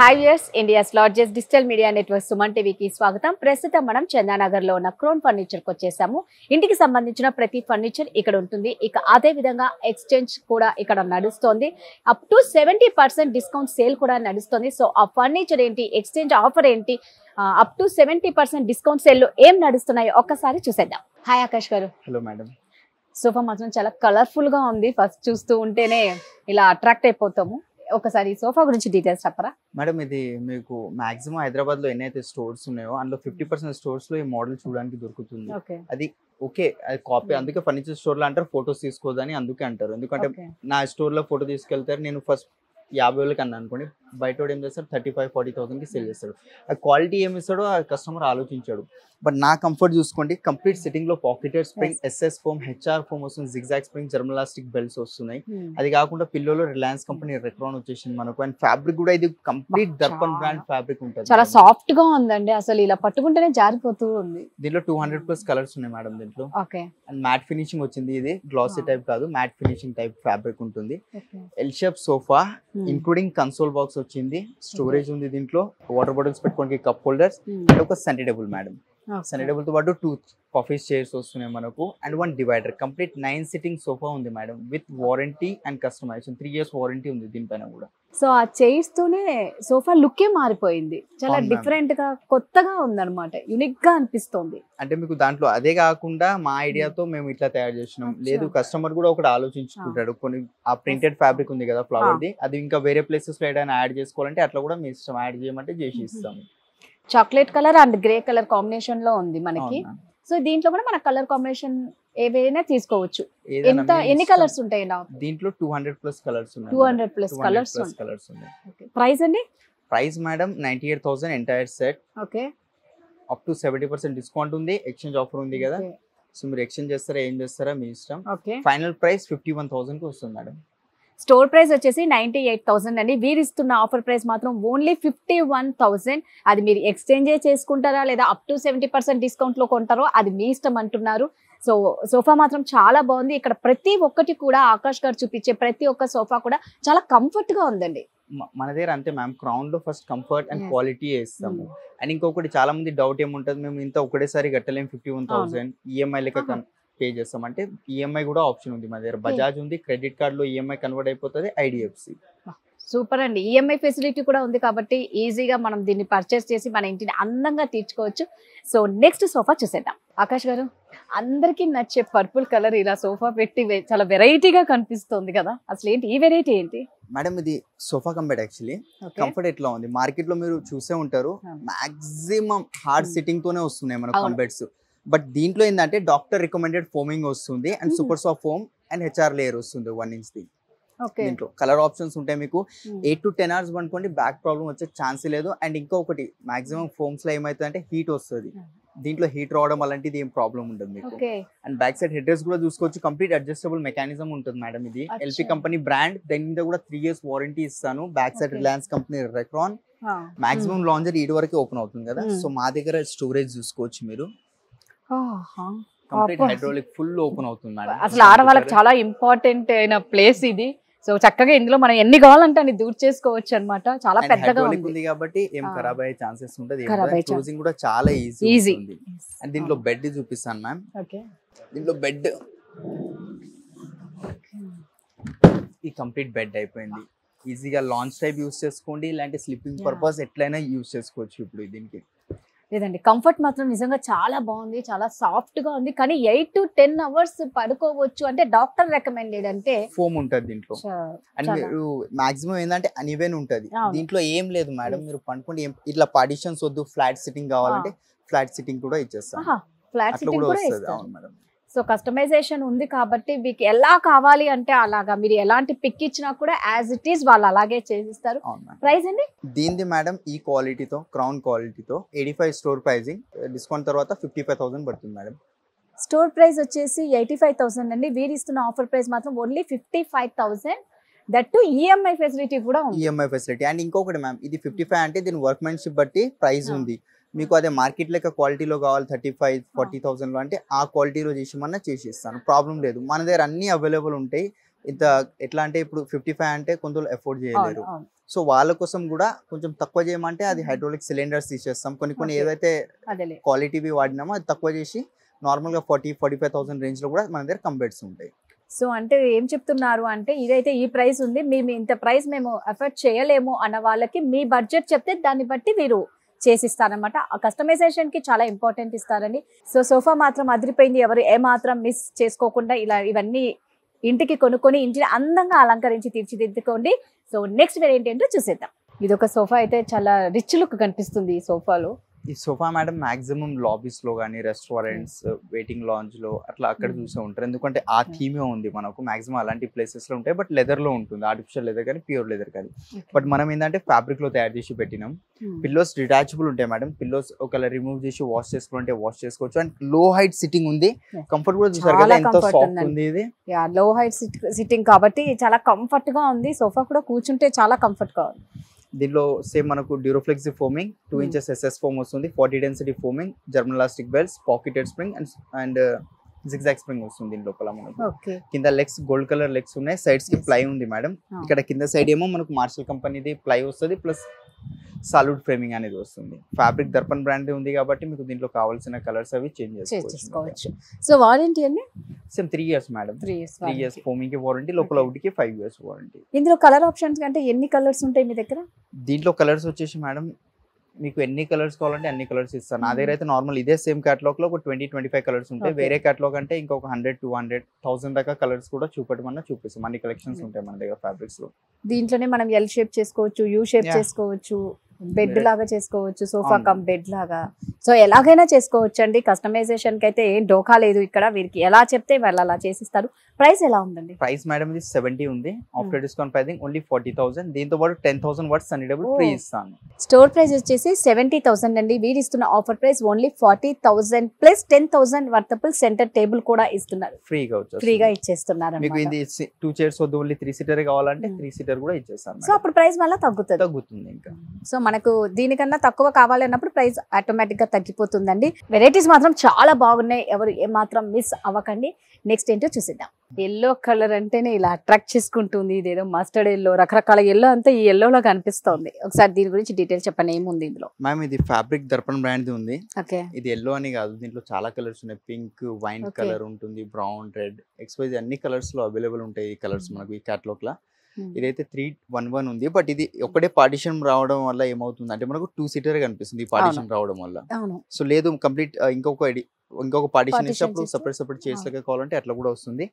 Hi viewers, India's largest digital media network Suman టీవీకి స్వాగతం. ప్రస్తుతం మనం చందానగర్ లో ఉన్న క్రోన్ ఫర్నిచర్ కి వచ్చేసాము. ఇంటికి సంబంధించిన ప్రతి ఫర్నిచర్ ఇక్కడ ఉంటుంది. ఇక అదే విధంగా ఎక్స్చేంజ్ కూడా ఇక్కడ నడుస్తోంది. అప్ టు 70% డిస్కౌంట్ సేల్ కూడా నడుస్తుంది. సో ఆ ఫర్నిచర్ ఏంటి, ఎక్స్చేంజ్ ఆఫర్ ఏంటి, అప్ టు 70% డిస్కౌంట్ సేల్ ఏం నడుస్తున్నాయో ఒక్కసారి చూసేద్దాం. హాయ్ ఆకాష్ గారు. Hello madam. సోఫా మాత్రం చాలా కలర్ఫుల్ గా ఉంది. ఫస్ట్ చూస్తూ ఉంటేనే ఇలా అట్రాక్ట్ అయిపోతాము. ఒకసారి సోఫా గురించి డీటెయిల్స్ చెప్పరా? మేడం, ఇది మీకు మాక్సిమం హైదరాబాద్ లో ఎన్నైతే స్టోర్స్ ఉన్నాయో అందులో 50% స్టోర్స్ లో ఈ మోడల్ చూడడానికి దొరుకుతుంది. అది ఓకే, అది కాపీ. అందుకే ఫర్నిచర్ స్టోర్ లో అంటారు ఫోటోస్ తీసుకోదని, అందుకే అంటారు. ఎందుకంటే నా స్టోర్ లో ఫోటో తీసుకెళ్తారు, నేను ఫస్ట్ 50,000 అన్నా అనుకోండి, బయట ఏం చేస్తాడు 35-40,000 కి సేల్ చేస్తాడు. ఆ క్వాలిటీ ఏమి ఇస్తాడో ఆ కస్టమర్ ఆలోచించాడు. బట్ నా కంఫర్ట్ చూసుకోండి, కంప్లీట్ సిట్టింగ్ లో pocketed spring, SS foam, HR foam వస్తుంది, జిగ్జాగ్ స్ప్రింగ్, జర్మలాస్టిక్ బెల్ట్స్ వస్తున్నాయి. అది కాకుండా పిల్లోలో రిలయన్స్ కంపెనీ రెక్రాన్ వచ్చేసింది మనకు. అండ్ ఫ్యాబ్రిక్ కూడా ఇది కంప్లీట్ దర్పన్ బ్రాండ్ ఫ్యాబ్రిక్ ఉంటుంది. చాలా సాఫ్ట్ గా ఉందండి, అసలు ఇలా పట్టుకుంటేనే జారిపోతూ ఉంది. దీంట్లో 200+ కలర్స్ ఉన్నాయి మేడం దీంట్లో. ఓకే. అండ్ మ్యాట్ ఫినిషింగ్ వచ్చింది. ఇది గ్లాసీ టైప్ కాదు, మ్యాట్ ఫినిషింగ్ టైప్ ఫ్యాబ్రిక్ ఉంటుంది. L shape sofa including console box వచ్చింది, స్టోరేజ్ ఉంది దీంట్లో, వాటర్ బాటిల్స్ పెట్టుకోవడానికి కప్ హోల్డర్స్, అండ్ ఒక centre table madam. Centre table తో పాటు 2 కాఫీ చైర్స్ వస్తున్నాయి మనకు, and 1 divider. Complete 9 sitting sofa ఉంది madam, with warranty and customisation. 3 years warranty ఉంది దీనిపైన కూడా. సో ఆ చైర్స్ తోనే సోఫా లుక్కే మారిపోయింది, చాలా డిఫరెంట్ గా కొత్తగా ఉందన్నమాట, యూనిక్ గా అనిపిస్తుంది. అంటే మీకు దాంట్లో అదే కాకుండా మా ఐడియాతో మేము ఇట్లా తయారు చేసినాం. లేదు, కస్టమర్ కూడా ఒకటి ఆలోచించుకుంటాడు, కొన్ని ఆ ప్రింటెడ్ ఫ్యాబ్రిక్ ఉంది కదా ఫ్లవర్ ది, అది ఇంకా వేరే ప్లేసెస్ లో ఏదైనా యాడ్ చేసుకోవాలంటే అట్లా కూడా మీ ఇష్టం, యాడ్ చేయమంటే చేసి ఇస్తాము. Chocolate colour and grey colour combination లో ఉంది మనకి. సో దీంట్లో కూడా మన కలర్ కాంబినేషన్ ఏవైనా తీసుకోవచ్చు. ఎన్ని కలర్స్ ఉంటాయి దీంట్లో? 200+ కలర్స్ ఉన్నాయి. 200+ కలర్స్ ఉన్నాయి. ప్రైస్ అండి? Price madam 98,000 entire set. Okay. Up to 70% discount ఉంది, ఎక్స్చేంజ్ ఆఫర్ ఉంది కదా. సో మీరు ఎక్స్చేంజ్ చేస్తారా ఏం చేస్తారా మీ ఇష్టం. ఫైనల్ ప్రైస్ 51,000 కి వస్తుంది మేడం. స్టోర్ ప్రైస్ వచ్చేసి 98,000 అండి. వీరు ఇస్తున్న ఆఫర్ ప్రైస్ మాత్రం ఓన్లీ 51,000. అది మీరు ఎక్స్చేంజ్ చేసుకుంటారా లేదా అప్ టు 70% డిస్కౌంట్ లో కొంటారో అది మీ ఇష్టం అంటున్నారు. సో సోఫా మాత్రం చాలా బాగుంది. ఇక్కడ ప్రతి ఒక్కటి కూడా ఆకాష్ గారు చూపించే ప్రతి ఒక్క సోఫా కూడా చాలా కంఫర్ట్ గా ఉందండి. మన దగ్గర అంతే మ్యామ్, క్రౌన్ లో ఫస్ట్ కంఫర్ట్ అండ్ క్వాలిటీ ఇస్తాము. అండ్ ఇంకొకటి చాలా మంది డౌట్ ఏముంటది, మేము ఇంత ఒకటేసారి కట్టలేం 51,000 ఈఎంఐ లెక్క పే చేస్తాం అంటే, ఈఎంఐ కూడా ఆప్షన్ ఉంది మా దగ్గర. బజాజ్ ఉంది, క్రెడిట్ కార్డ్ లో ఈఎంఐ కన్వర్ట్ అయిపోతుంది, ఐడిఎఫ్సి. సూపర్ అండి, ఈఎంఐ ఫెసిలిటీ కూడా ఉంది కాబట్టి ఈజీగా మనం దీన్ని పర్చేస్ చేసి మన ఇంటిని అందంగా తీర్చుకోవచ్చు. సో నెక్స్ట్ సోఫా చూసేద్దాం. ఆకాష్ గారు, అందరికి నచ్చే పర్పుల్ కలర్ ఇలా సోఫా పెట్టి చాలా వెరైటీగా కనిపిస్తుంది కదా, అసలు ఏంటి ఈ వెరైటీ ఏంటి? మేడం ఇది సోఫా కంఫర్ట్. యాక్చువల్లీ కంఫర్ట్ ఎట్లా ఉంది, మార్కెట్ లో మీరు చూసే ఉంటారు, మాక్సిమం హార్డ్ సిట్టింగ్ తోనే వస్తున్నాయి మన కంఫర్ట్స్. బట్ దీంట్లో ఏంటంటే డాక్టర్ రికమెండెడ్ ఫోమింగ్ వస్తుంది, and super soft foam and HR layer వస్తుంది 1 inch ది. దీంట్లో కలర్ ఆప్షన్స్ ఉంటాయి మీకు. 8 to 10 hours పనుకోండి, బ్యాక్ ప్రాబ్లం వచ్చే ఛాన్స్ లేదు. అండ్ ఇంకొకటి, మాక్సిమం ఫోమ్స్ లో ఏమైతుంది అంటే హీట్ వస్తుంది, దీంట్లో హీట్ రావడం అలాంటిది ఏం ప్రాబ్లం ఉండదు మీకు. And back side head rest కూడా చూసుకోవచ్చు, కంప్లీట్ అడ్జస్టబుల్ మెకానిజం ఉంటుంది మేడం. ఇది ఎల్పి కంపెనీ బ్రాండ్, దాని మీద కూడా 3 years వారంటీ ఇస్తాను. Back side Reliance company Recron. Maximum lounger ఈడ్ వరకు ఓపెన్ అవుతుంది కదా. సో మా దగ్గర స్టోరేజ్ చూసుకోవచ్చు మీరు, కంప్లీట్ హైడ్రాలిక్ ఫుల్ ఓపెన్ అవుతుంది మేడం. అసలు ఆడవాళ్ళకి చాలా ఇంపార్టెంట్ అయిన ప్లేస్ ఇది. సో చక్కగా ఇందులో మనం ఎన్ని కావాలంటే అన్ని దూర్ చేసుకోవచ్చు అన్నమాట. చాలా పెద్దగా ఉంది కాబట్టి ఏం ఖరాబ్ అయ్యే ఛాన్సెస్ ఉంటది. క్లోజింగ్ కూడా చాలా ఈజీ ఉంది. అండ్ దీంట్లో బెడ్ చూపిస్తాను మ్యామ్. దీంట్లో బెడ్ ఈ కంప్లీట్ బెడ్ అయిపోయింది. ఈజీగా లాంచ్ టైప్ యూస్ చేసుకోండి, ఇలాంటి స్లీపింగ్ పర్పస్ ఎట్లయినా యూస్ చేసుకోవచ్చు. ఇప్పుడు దీనికి లేదండి, కంఫర్ట్ మాత్రం నిజంగా చాలా బాగుంది, చాలా సాఫ్ట్ గా ఉంది. కానీ 8 to 10 hours పడుకోవచ్చు అంటే డాక్టర్ రికమెండెడ్ అంటే ఫోమ్ ఉంటది దీంట్లో. అండ్ మీరు మాక్సిమం ఏంటంటే అన్ఈవెన్ ఉంటది, దీంట్లో ఏం లేదు మేడం. మీరు పనుకోండి, ఇట్లా పార్టిషన్స్ వద్దు, ఫ్లాట్ సిట్టింగ్ కావాలంటే ఫ్లాట్ సిట్టింగ్ కూడా ఇచ్చేస్తాం. ఫ్లాట్ సిట్టింగ్ కూడా వస్తుంది. అవును మేడం. సో కస్టమైజేషన్ ఉంది కాబట్టి మీకు ఎలా కావాలి అంటే అలాగా, మీరు ఎలాంటి పిక్ ఇచ్చినా కూడా యాజ్ ఇట్ ఈస్ వాళ్ళు అలాగే చేసిస్తారు. ప్రైస్ అండి దీనిది మేడం ఈ క్వాలిటీతో, క్రౌన్ క్వాలిటీతో 85 స్టోర్ ప్రైజింగ్, డిస్కౌంట్ తర్వాత 55,000 పడుతుంది మేడం. స్టోర్ ప్రైస్ వచ్చేసి 85,000 అండి. వీరు ఇస్తున్న ఆఫర్ ప్రైస్ మాత్రం only 55,000. That to EMI facility కూడా ఉంది. EMI facility. అండ్ ఇంకొకటి మ్యామ్, ఇది 55 అంటే దీని వర్క్మెన్షిప్ బట్టి ప్రైస్ ఉంది. మీకు అదే మార్కెట్ లెక్క క్వాలిటీలో కావాలి 35-40,000 లో అంటే ఆ క్వాలిటీలో చేసిమన్నా చేసి ఇస్తాను, ప్రాబ్లం లేదు. మన దగ్గర అన్ని అవైలబుల్ ఉంటాయి. ఇంత ఎట్లా అంటే ఇప్పుడు 55 అంటే కొంత ఎఫోర్డ్ చేయలేరు. సో వాళ్ళ కోసం కూడా కొంచెం తక్కువ చేయమంటే అది హైడ్రాలిక్ సిలిండర్స్ తీసేస్తాం. కొన్ని Okay. ఏవైతే అదేలే. క్వాలిటీవి వాడినామో అది తక్కువ చేసి నార్మల్గా 40-45,000 రేంజ్లో కూడా మన దగ్గర కమ్ బెడ్స్ ఉంటాయి. సో అంటే ఏం చెప్తున్నారు అంటే ఇదైతే ఈ ప్రైస్ ఉంది, మేము ఇంత ప్రైస్ మేము ఎఫర్ట్ చేయలేము అన్న వాళ్ళకి మీ బడ్జెట్ చెప్తే దాన్ని బట్టి మీరు చేసిస్తారనమాట. ఆ కస్టమైజేషన్ కి చాలా ఇంపార్టెంట్ ఇస్తారండి. సో సోఫా మాత్రం అదిరిపోయింది, ఎవరు ఏ మాత్రం మిస్ చేసుకోకుండా ఇలా ఇవన్నీ ఇంటికి కొనుక్కొని ఇంటిని అందంగా అలంకరించి తీర్చిదిద్దుకోండి. సో నెక్స్ట్ వేరియంట్ ఏంటో చూసేద్దాం. ఇది ఒక సోఫా అయితే చాలా రిచ్ లుక్ కనిపిస్తుంది ఈ సోఫాలో. ఈ సోఫా మేడం మాక్సిమం లాబీస్ లో కానీ రెస్టారెంట్స్ వెయిటింగ్ లాంజ్ లో అట్లా అక్కడ చూసే ఉంటారు. ఎందుకంటే ఆ థీమే ఉంది మనకు మాక్సిమం అలాంటి ప్లేసెస్ లో ఉంటాయి. బట్ లెదర్ లో ఉంటుంది, ఆర్టిఫిషియల్ లెదర్ కానీ ప్యూర్ లెదర్ కానీ. బట్ మనం ఏంటంటే ఫ్యాబ్రిక్ లో తయారు చేసి పెట్టినాం. పిల్లోస్ డిటాచబుల్ ఉంటాయి మేడం. పిల్లోస్ ఒకవేళ రిమూవ్ చేసి వాష్ చేసుకోవాలంటే వాష్ చేసుకోవచ్చు. అండ్ లో హైట్ సిట్టింగ్ ఉంది, కంఫర్ట్ కూడా చూసారు కదా ఎంత సాఫ్ట్ ఉంది. ఇది లో హైట్ సిట్టింగ్ కాబట్టి చాలా కంఫర్ట్ గా ఉంది. సోఫా కూడా కూర్చుంటే చాలా కంఫర్ట్ గా ఉంది. దీనిలో సేమ్ మనకు డ్యూరోఫ్లెక్సీ ఫోమింగ్ 2 inches SS ఫోమ్ వస్తుంది, 40 density foaming, German elastic belts, pocketed spring and zigzag spring వస్తుంది. దీని లోపల మనకు కింద లెగ్స్ గోల్డ్ కలర్ లెగ్స్ ఉన్నాయి, సైడ్స్ కి ప్లై ఉంది మేడం. ఇక్కడ కింద సైడ్ ఏమో మనకు మార్షల్ కంపెనీది ప్లై వస్తుంది, ప్లస్ సాలిడ్ ఫ్రేమింగ్ అనేది వస్తుంది. ఫ్యాబ్రిక్ దర్పన్ బ్రాండ్ ఉంది కాబట్టి మీకు దీంట్లో కావాల్సిన కలర్స్ అవి చేంజ్ చేసుకోవచ్చు. సో వారంటీ అండి same 3 years madam. 3 years foaming కి వారంటీ, లోపల వుడ్ కి 5 years వారంటీ. ఇందులో కలర్ ఆప్షన్స్ అంటే ఎన్ని కలర్స్ ఉంటాయి మీ దగ్గర? దీంట్లో కలర్స్ వచ్చేసి మేడం మీకు ఎన్ని కలర్స్ కావాలంటే అన్ని కలర్స్ ఇస్తాను. నా దగ్గర అయితే నార్మల్ ఇదే సేమ్ క్యాటలాగ్ లో ఒక 20-25 కలర్స్ ఉంటాయి. వేరే క్యాటలాగ్ అంటే ఇంకొక 100-200,000 దాకా కలర్స్ కూడా చూపెట్టమన్నా చూపిస్తాం. అన్ని కలెక్షన్స్ ఉంటాయి మన దగ్గర ఫ్యాబ్రిక్స్ లో. దీంట్లోనే మనం ఎల్ షేప్ చేసుకోవచ్చు, యూ షేప్ చేసుకోవచ్చు, బెడ్ లాగా చేసుకోవచ్చు, సోఫా కమ్ బెడ్ లాగా. సో ఎలాగైనా చేసుకోవచ్చు అండి. కస్టమైజేషన్ కి అయితే ఏం డోకా లేదు ఇక్కడ. వీరికి ఎలా చెప్తే వాళ్ళు అలా చేసిస్తారు. ప్రైస్ ఎలా ఉందండి? ప్రైస్ మేడం ఇది 70 ఉంది. After discount pricing only 40,000. దీంతో పాటు 10,000 వాట్స్ సన్నీ డబుల్ ఫ్రీ ఇస్తాను. స్టోర్ ప్రైస్ వచ్చేసి 70,000 అండి. వీరు ఇస్తున్న offer price only 40,000 plus 10,000 worthable centre table కూడా ఇస్తున్నారు. ఫ్రీగా ఇచ్చేస్తున్నారు. మీకు ఇది 2 chairs వద్దు, ఓన్లీ 3 seater కావాలంటే 3 seater కూడా ఇచ్చేస్తాను. సో అప్పుడు ప్రైస్ మళ్ళీ తగ్గుతుంది ఇంకా. సో మనకు దీనికన్నా తక్కువ కావాలన్నప్పుడు ప్రైస్ ఆటోమేటిక్ గా తగ్గిపోతుందండి. వెరైటీస్ మాత్రం చాలా బాగున్నాయి, ఎవరు ఏమాత్రం మిస్ అవ్వకండి. నెక్స్ట్ ఏంటో చూసిద్దాం. ఎల్లో కలర్ అంటేనే ఇలా అట్రాక్ట్ చేసుకుంటుంది. ఇదేదో మస్టర్డ్ ఎల్లో, రకరకాల ఎల్లో అంతా ఈ ఎల్లోలో కనిపిస్తుంది. ఒకసారి దీని గురించి డీటెయిల్స్ చెప్పండి, ఏముంది ఇందులో? మ్యామ్ ఇది ఫ్యాబ్రిక్ దర్పన్ బ్రాండ్ ఉంది. ఓకే, ఇది ఎల్లో అని కాదు, దీంట్లో చాలా కలర్స్ ఉన్నాయి. పింక్, వైన్ కలర్ ఉంటుంది, బ్రౌన్, రెడ్, XYZ అన్ని కలర్స్ లో అవైలబుల్ ఉంటాయి ఈ కలర్స్ మనకు ఈ క్యాటలాగ్ లా. ఇదైతే 311 ఉంది. బట్ ఇది ఒకటే పార్టిషన్ రావడం వల్ల ఏమవుతుంది అంటే మనకు 2 seater కనిపిస్తుంది ఈ పార్టిషన్ రావడం వల్ల. సో లేదు కంప్లీట్ ఇంకొక పార్టిషన్ ఇచ్చినప్పుడు సెపరేట్ చైర్స్ లాగా కావాలంటే అట్లా కూడా వస్తుంది.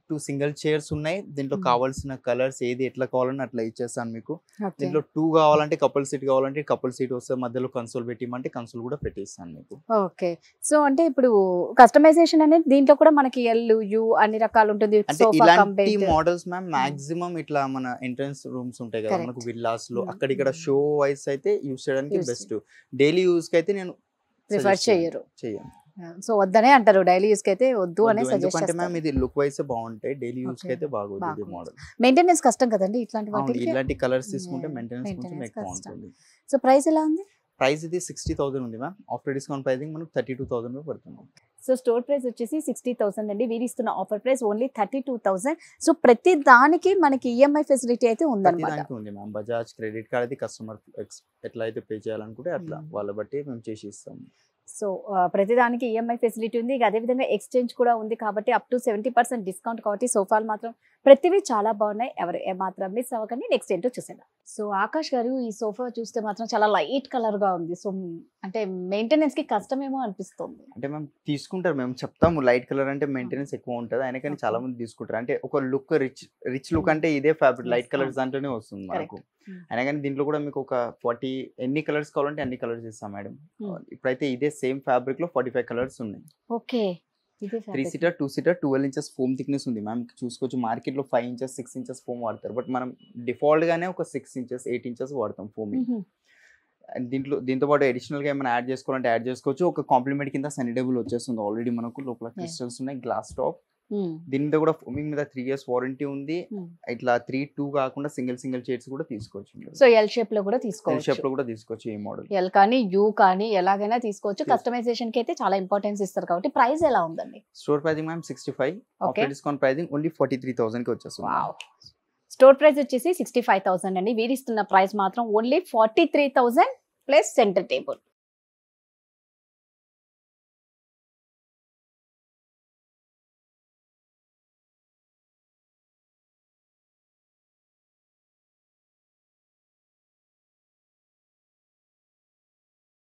2 single chairs ఉన్నాయి. దీంట్లో కావాల్సిన కలర్స్ ఏది ఎట్లా కావాలని అట్లా ఇచ్చేస్తాను మీకు. దీంట్లో 2 కావాలంటే కపుల్ సీట్ కావాలంటే కపుల్ సీట్ వస్తే మధ్యలో కన్సోల్ పెట్టిమంటే కన్సోల్ కూడా పెట్టేస్తాను మీకు. ఓకే, సో అంటే ఇప్పుడు కస్టమైజేషన్ అనేది దీంట్లో కూడా మనకి ఎల్ యు అన్ని రకాలు ఉంటుంది. ఇలాంటి మోడల్స్ మ్యామ్ మాక్సిమం ఇట్లా మన ఎంట్రన్స్ రూమ్స్ ఉంటాయి కదా మనకు విల్లాస్ లో, అక్కడ షో వైస్ అయితే యూస్ చేయడానికి బెస్ట్. డైలీ యూస్ కి అయితే నేను ప్రిఫర్ చేయను. సో వద్దనే అంటారు, డైలీ యూస్ కి అయితే వద్దు అనే సజెస్ట్ చేస్తాను. మ్యామ్ ఇది లుక్ వైస్ బాగుంటాయి, డైలీ యూస్ కి అయితే బాగుంది ఈ మోడల్. మెయింటెనెన్స్ కష్టం కదండి ఇట్లాంటి వాటికి. ఇలాంటి కలర్స్ తీసుకుంటే మెయింటెనెన్స్ కొంచెం ఎక్కువ ఉంటుంది. సో ప్రైస్ ఎలా ఉంది? ప్రైస్ ఇది 60,000 ఉంది మ్యామ్. ఆఫ్టర్ డిస్కౌంట్ ప్రైసింగ్ మనకు 32,000 పడుతుంది. సో స్టోర్ ప్రైస్ వచ్చేసి 60,000 అండి. వీరు ఇస్తున్న ఆఫర్ ప్రైస్ ఓన్లీ 32,000. సో ప్రతి దానికి మనకి ఈఎంఐ ఫెసిలిటీ అయితే ఉందన్నమాట. ఉంది మ్యామ్. బజాజ్ క్రెడిట్ కార్డ్ అది కస్టమర్ ఎట్లా అయితే పే చేయాలనుకుంటే అట్లా వాళ్ళ బట్టి మేము చేసి ఇస్తాం. సో ప్రతిదానికి ఈఎంఐ ఫెసిలిటీ ఉంది. అదేవిధంగా ఎక్స్చేంజ్ కూడా ఉంది కాబట్టి అప్ టు 70% డిస్కౌంట్. కాబట్టి సోఫాలు మాత్రం ప్రతివి చాలా బాగున్నాయి, ఎవరు ఏమాత్రం మిస్ అవ్వకండి. నెక్స్ట్ ఏంటో చూసేద్దాం. సో ఆకాష్ గారు, ఈ సోఫా చూస్తే మాత్రం చాలా లైట్ కలర్ గా ఉంది. సో అంటే మెయింటెనెన్స్ కి కష్టమేమో అనిపిస్తుంది. అంటే మేము తీసుకుంటారు, మేము చెప్తాము లైట్ కలర్ అంటే మెయింటెనెన్స్ ఎక్కువ ఉంటుంది అయినా కానీ చాలా మంది తీసుకుంటారు. అంటే ఒక లుక్ రిచ్ లుక్ అంటే ఇదే ఫ్యాబ్రిక్ లైట్ కలర్స్ దాంట్లోనే వస్తుంది మనకు. అయినా కానీ దీంట్లో కూడా మీకు ఒక 40 ఎన్ని కలర్స్ కావాలంటే అన్ని కలర్స్ ఇస్తాం మేడం. ఇప్పుడైతే ఇదే సేమ్ ఫ్యాబ్రిక్ లో 45 కలర్స్ ఉన్నాయి. Okay, 3 seater 2 seater 12 inches foam thickness ఉంది మ్యామ్. చూసుకోవచ్చు మార్కెట్ లో 5 inches 6 inches ఫోమ్ వాడతారు. బట్ మనం డిఫాల్ట్ గానే ఒక 6 inches 8 inches వాడతాం ఫోమింగ్. దీంతో పాటు అడిషనల్ గా ఏమైనా యాడ్ చేసుకోవాలంటే యాడ్ చేసుకోవచ్చు. ఒక కాంప్లిమెంట్ కింద సన్నీ డబుల్ వచ్చేస్తుంది ఆల్రెడీ మనకు. లోపల క్రిస్టల్స్ ఉన్నాయి, గ్లాస్ టాప్. దీని మీద కూడా ఫోమింగ్ మీద 3 years వారంటీ ఉంది. ఇట్లా 3-2 కాకుండా సింగిల్ చైర్స్ కూడా తీసుకోవచ్చు. సో ఎల్ షేప్ లో కూడా తీసుకోవచ్చు. ఈ మోడల్ ఎల్ కానీ యూ కానీ ఎలాగైనా తీసుకోవచ్చు. కస్టమైజేషన్ కి అయితే చాలా ఇంపార్టెన్స్ ఇస్తారు కాబట్టి ప్రైస్ ఎలా ఉందండి? Store pricing ma'am 65, after discount pricing only 43,000 కి వచ్చేస్తుంది. స్టోర్ ప్రైస్ వచ్చేసి 65,000 అండి. వీరిస్తున్న ప్రైస్ మాత్రం ఓన్లీ 43,000 ప్లస్ సెంటర్ టేబుల్.